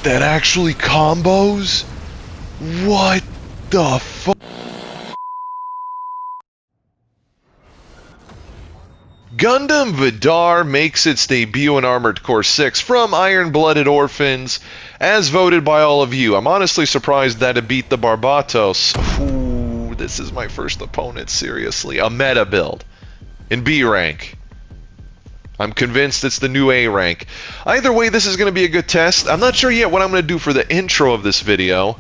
That actually combos? What the fuck? Gundam Vidar makes its debut in Armored Core 6 from Iron-Blooded Orphans, as voted by all of you. I'm honestly surprised that it beat the Barbatos. Ooh, this is my first opponent, seriously. A meta build in B rank. I'm convinced it's the new A rank. Either way, this is going to be a good test. I'm not sure yet what I'm going to do for the intro of this video.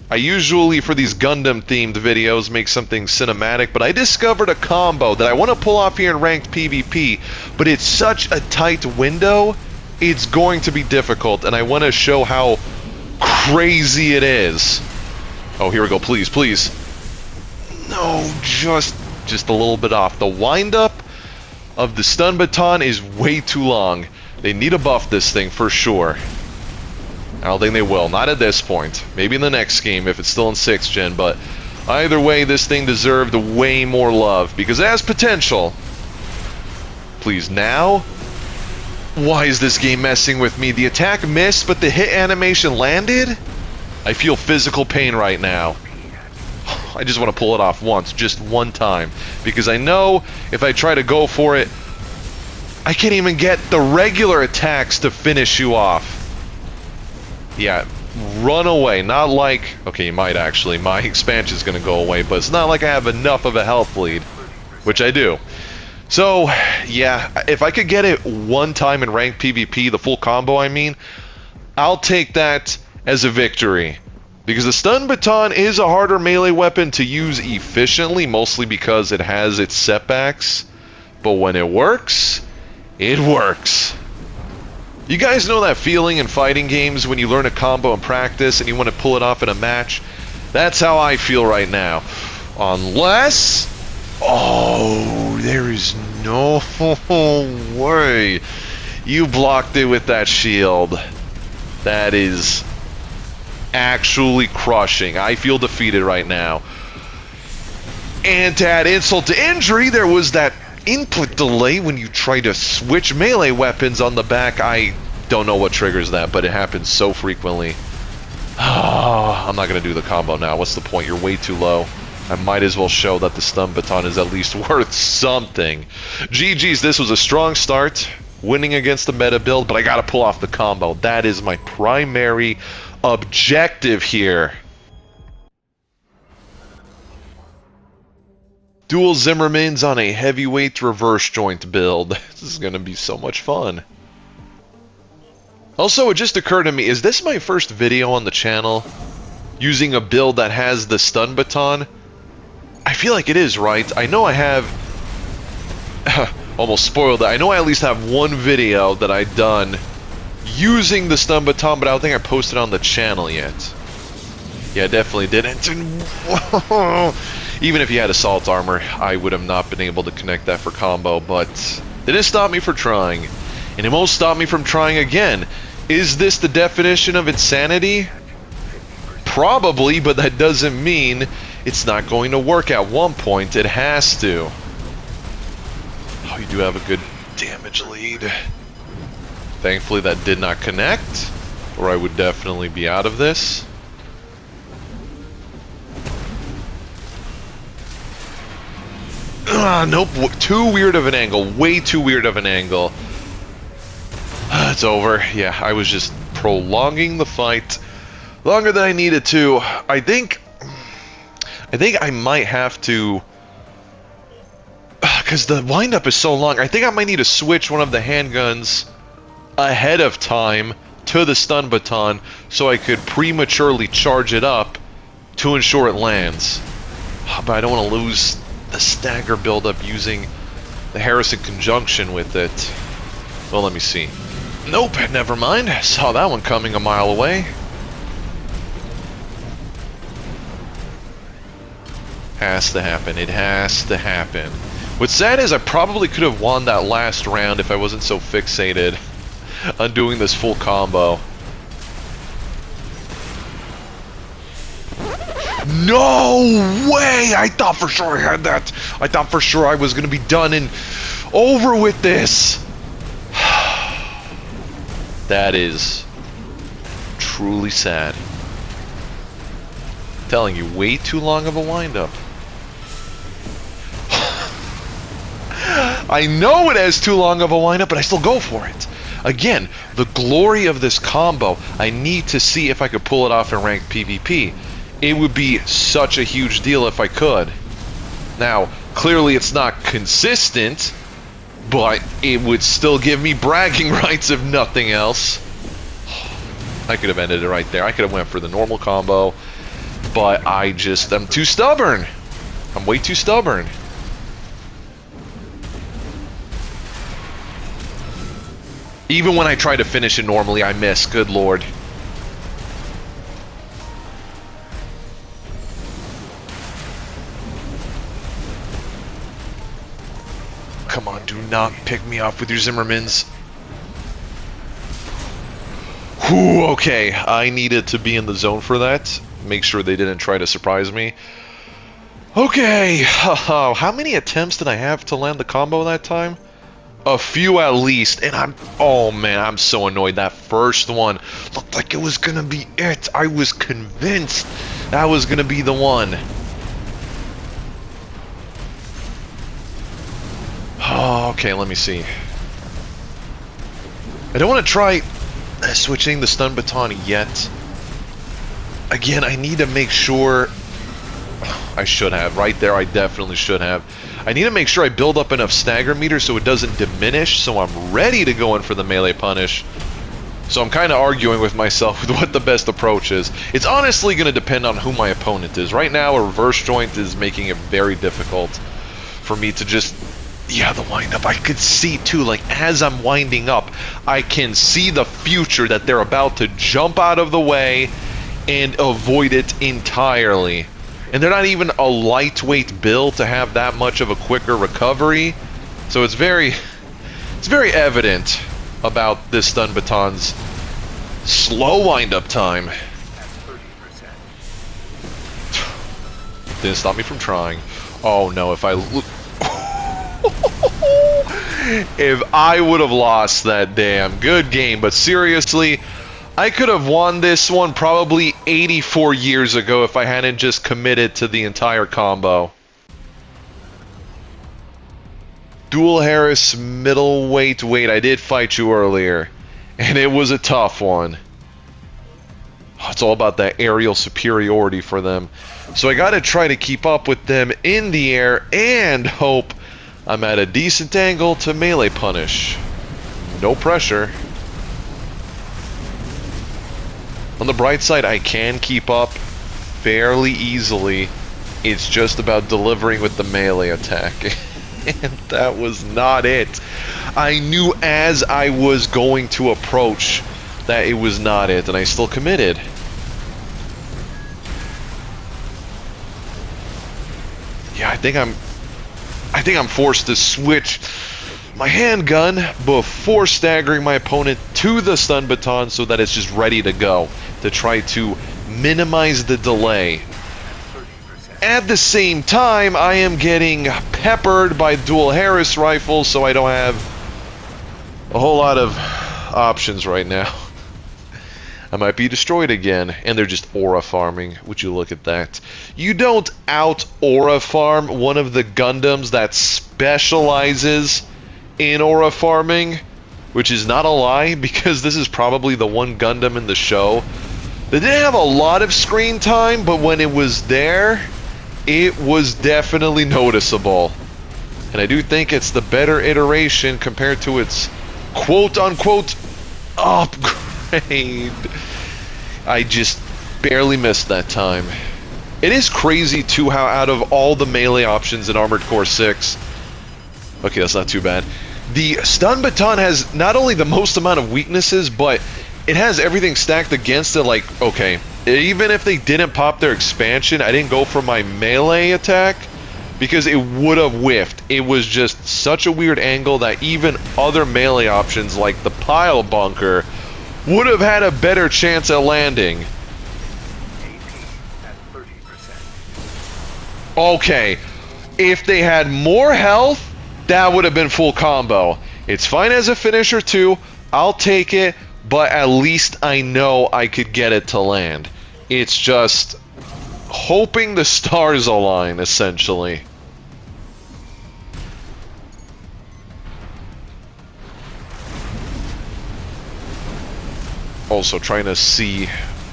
I usually, for these Gundam-themed videos, make something cinematic, but I discovered a combo that I want to pull off here in ranked PvP, but it's such a tight window, it's going to be difficult, and I want to show how crazy it is. Oh, here we go, please, please. No, just a little bit off. The wind-up of the stun baton is way too long. They need to buff this thing for sure. I don't think they will. Not at this point. Maybe in the next game if it's still in 6th gen, but either way, this thing deserved way more love because it has potential. Please, now? Why is this game messing with me? The attack missed, but the hit animation landed? I feel physical pain right now. I just want to pull it off once, just one time, because I know if I try to go for it, I can't even get the regular attacks to finish you off. Yeah, run away. Not like... Okay, you might actually. My expansion's gonna go away, but it's not like I have enough of a health lead, which I do. So, yeah, if I could get it one time in ranked PvP, the full combo, I mean, I'll take that as a victory. Because the stun baton is a harder melee weapon to use efficiently, mostly because it has its setbacks. But when it works, it works. You guys know that feeling in fighting games when you learn a combo in practice and you want to pull it off in a match? That's how I feel right now. Unless... Oh, there is no way. You blocked it with that shield. That is actually crushing. I feel defeated right now. And to add insult to injury, there was that input delay when you try to switch melee weapons on the back. I don't know what triggers that, but it happens so frequently. I'm not going to do the combo now. What's the point? You're way too low. I might as well show that the stun baton is at least worth something. GG's, this was a strong start, winning against the meta build, but I got to pull off the combo. That is my primary objective here. Dual Zimmermans on a heavyweight reverse joint build. This is going to be so much fun. Also, it just occurred to me, is this my first video on the channel using a build that has the stun baton? I feel like it is, right? I know I have... almost spoiled it. I know I at least have one video that I've done using the stun baton, but I don't think I posted on the channel yet. Yeah, I definitely didn't. Even if you had assault armor, I would have not been able to connect that for combo, but it didn't stop me from trying. And it won't stop me from trying again. Is this the definition of insanity? Probably, but that doesn't mean it's not going to work at one point. It has to. Oh, you do have a good damage lead. Thankfully that did not connect, or I would definitely be out of this. Nope, too weird of an angle. Way too weird of an angle. It's over. Yeah, I was just prolonging the fight longer than I needed to. I think I might have to... Because the windup is so long, I think I might need to switch one of the handguns ahead of time to the stun baton so I could prematurely charge it up to ensure it lands. But I don't want to lose the stagger buildup using the Harrison conjunction with it. Well, let me see. Nope, never mind. Saw that one coming a mile away. Has to happen. It has to happen. What's sad is I probably could have won that last round if I wasn't so fixated on doing this full combo. No way! I thought for sure I had that. I thought for sure I was going to be done and over with this. That is truly sad. I'm telling you, way too long of a wind-up. I know it has too long of a wind-up, but I still go for it. Again, the glory of this combo, I need to see if I could pull it off in ranked PvP. It would be such a huge deal if I could. Now, clearly it's not consistent, but it would still give me bragging rights if nothing else. I could have ended it right there. I could have went for the normal combo, but I'm too stubborn. I'm way too stubborn. Even when I try to finish it normally, I miss. Good lord. Come on, do not pick me off with your Zimmermans. Whew, okay. I needed to be in the zone for that. Make sure they didn't try to surprise me. Okay. How many attempts did I have to land the combo that time? A few at least, and oh man, I'm so annoyed. That first one looked like it was gonna be it. I was convinced that was gonna be the one. Oh, okay, let me see. I don't want to try switching the stun baton yet. Again, I need to make sure. I should have. Right there, I definitely should have. I need to make sure I build up enough stagger meter so it doesn't diminish, so I'm ready to go in for the melee punish. So I'm kind of arguing with myself with what the best approach is. It's honestly going to depend on who my opponent is. Right now, a reverse joint is making it very difficult for me to just... Yeah, the wind-up. I could see, too, like, as I'm winding up, I can see the future that they're about to jump out of the way and avoid it entirely. And they're not even a lightweight build to have that much of a quicker recovery. So it's very evident about this stun baton's slow wind-up time. Didn't stop me from trying. Oh no, if I would have lost that damn good game, but seriously, I could have won this one probably 84 years ago if I hadn't just committed to the entire combo. Dual Harris middleweight weight. I did fight you earlier, and it was a tough one. It's all about that aerial superiority for them. So I gotta try to keep up with them in the air and hope I'm at a decent angle to melee punish. No pressure. On the bright side, I can keep up fairly easily. It's just about delivering with the melee attack. And that was not it. I knew as I was going to approach that it was not it, and I still committed. Yeah, I think I'm forced to switch my handgun before staggering my opponent to the stun baton so that it's just ready to go, to try to minimize the delay. At the same time, I am getting peppered by dual Harris rifles, so I don't have a whole lot of options right now. I might be destroyed again, and they're just aura farming. Would you look at that? You don't out aura farm one of the Gundams that specializes in aura farming, which is not a lie, because this is probably the one Gundam in the show that didn't have a lot of screen time, but when it was there, it was definitely noticeable. And I do think it's the better iteration compared to its quote-unquote upgrade. I just barely missed that time. It is crazy, too, how out of all the melee options in Armored Core 6... Okay, that's not too bad. The stun baton has not only the most amount of weaknesses, but it has everything stacked against it. Like, okay, even if they didn't pop their expansion, I didn't go for my melee attack because it would have whiffed. It was just such a weird angle that even other melee options like the pile bunker would have had a better chance at landing. Okay, if they had more health, that would have been full combo. It's fine as a finisher too, I'll take it, but at least I know I could get it to land. It's just hoping the stars align, essentially. Also trying to see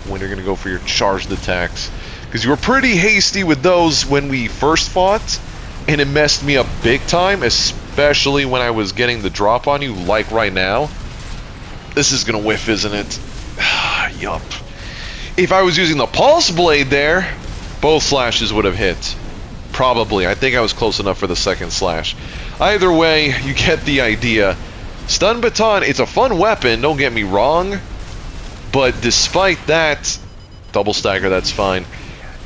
when you're going to go for your charged attacks. Because you were pretty hasty with those when we first fought, and it messed me up big time, especially when I was getting the drop on you, like right now. This is going to whiff, isn't it? Yup. If I was using the pulse blade there, both slashes would have hit. Probably. I think I was close enough for the second slash. Either way, you get the idea. Stun Baton, it's a fun weapon, don't get me wrong. But despite that, double stagger, that's fine.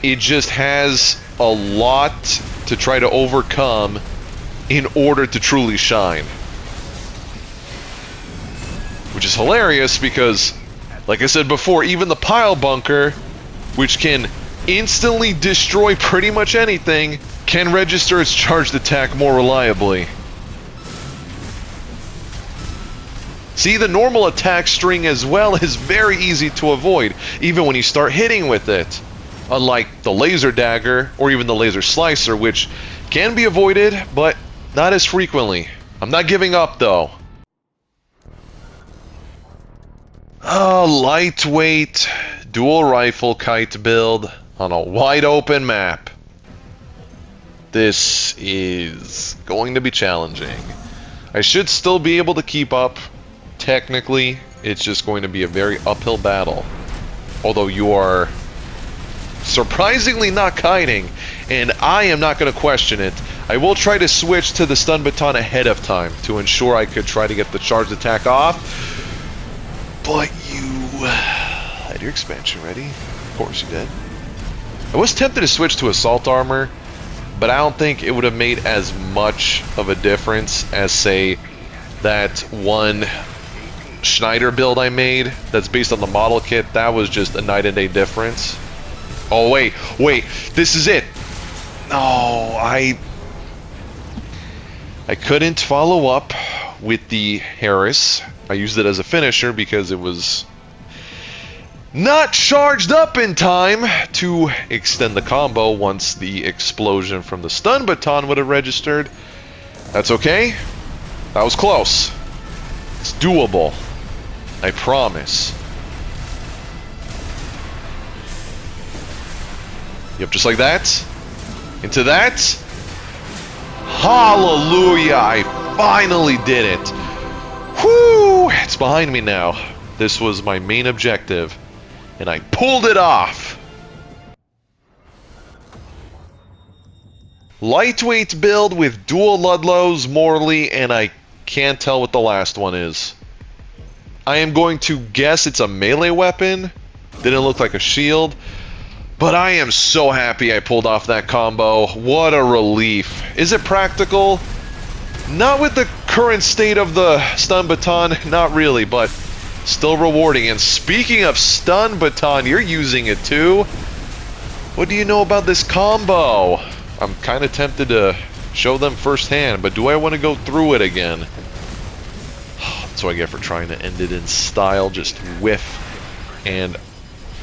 It just has a lot to try to overcome in order to truly shine. Which is hilarious because, like I said before, even the pile bunker, which can instantly destroy pretty much anything, can register its charged attack more reliably. See, the normal attack string as well is very easy to avoid, even when you start hitting with it. Unlike the laser dagger, or even the laser slicer, which can be avoided, but not as frequently. I'm not giving up, though. Oh, lightweight, dual rifle kite build on a wide open map. This is going to be challenging. I should still be able to keep up. Technically, it's just going to be a very uphill battle. Although you are surprisingly not kiting, and I am not going to question it. I will try to switch to the stun baton ahead of time to ensure I could try to get the charged attack off. But you had your expansion ready. Of course you did. I was tempted to switch to assault armor, but I don't think it would have made as much of a difference as, say, that one Schneider build I made that's based on the model kit. That was just a night and day difference. Oh, wait, this is it. No, I couldn't follow up with the Harris. I used it as a finisher because it was not charged up in time to extend the combo once the explosion from the stun baton would have registered. That's okay. That was close. It's doable. I promise. Yep, just like that. Into that. Hallelujah! I finally did it. Whoo! It's behind me now. This was my main objective, and I pulled it off. Lightweight build with dual Ludlows, Morley, and I can't tell what the last one is. I am going to guess it's a melee weapon. Didn't look like a shield. But I am so happy I pulled off that combo. What a relief. Is it practical? Not with the current state of the stun baton, not really, but still rewarding. And speaking of stun baton, you're using it too. What do you know about this combo? I'm kind of tempted to show them firsthand, but do I want to go through it again? That's what I get for trying to end it in style, just whiff. And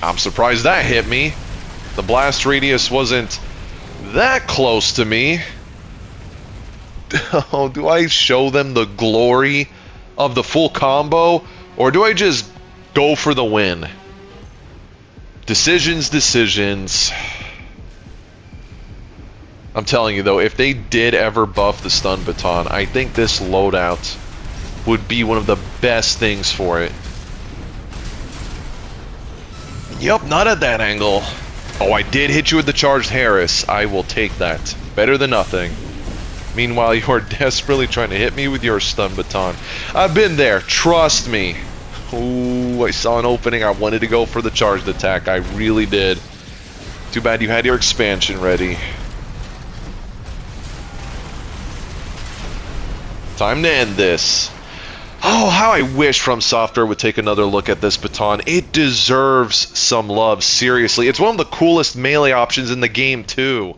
I'm surprised that hit me. The blast radius wasn't that close to me. Oh, do I show them the glory of the full combo, or do I just go for the win? Decisions. I'm telling you though, if they did ever buff the stun baton, I think this loadout would be one of the best things for it. Yup, not at that angle. Oh, I did hit you with the charged Harris. I will take that. Better than nothing. Meanwhile, you are desperately trying to hit me with your stun baton. I've been there. Trust me. Ooh, I saw an opening. I wanted to go for the charged attack. I really did. Too bad you had your expansion ready. Time to end this. Oh, how I wish From Software would take another look at this baton. It deserves some love, seriously. It's one of the coolest melee options in the game, too.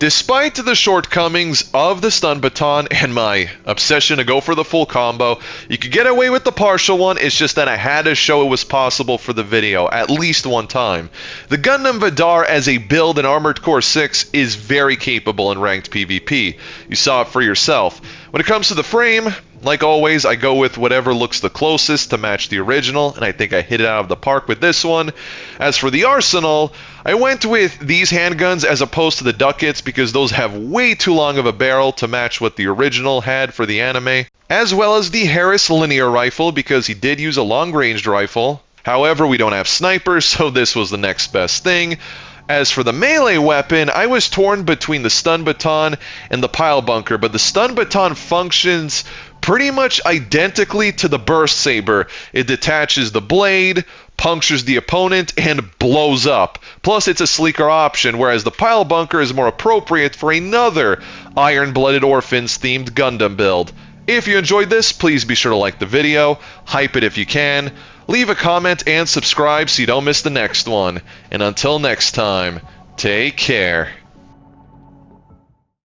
Despite the shortcomings of the stun baton and my obsession to go for the full combo, you could get away with the partial one. It's just that I had to show it was possible for the video at least one time. The Gundam Vidar as a build in Armored Core 6 is very capable in ranked PvP. You saw it for yourself. When it comes to the frame, like always, I go with whatever looks the closest to match the original, and I think I hit it out of the park with this one. As for the arsenal, I went with these handguns as opposed to the ducats because those have way too long of a barrel to match what the original had for the anime, as well as the Harris linear rifle because he did use a long-ranged rifle. However, we don't have snipers, so this was the next best thing. As for the melee weapon, I was torn between the stun baton and the pile bunker, but the stun baton functions pretty much identically to the burst saber. It detaches the blade, punctures the opponent, and blows up. Plus, it's a sleeker option, whereas the pile bunker is more appropriate for another Iron-Blooded Orphans themed Gundam build. If you enjoyed this, please be sure to like the video, hype it if you can, leave a comment, and subscribe so you don't miss the next one. And until next time, take care.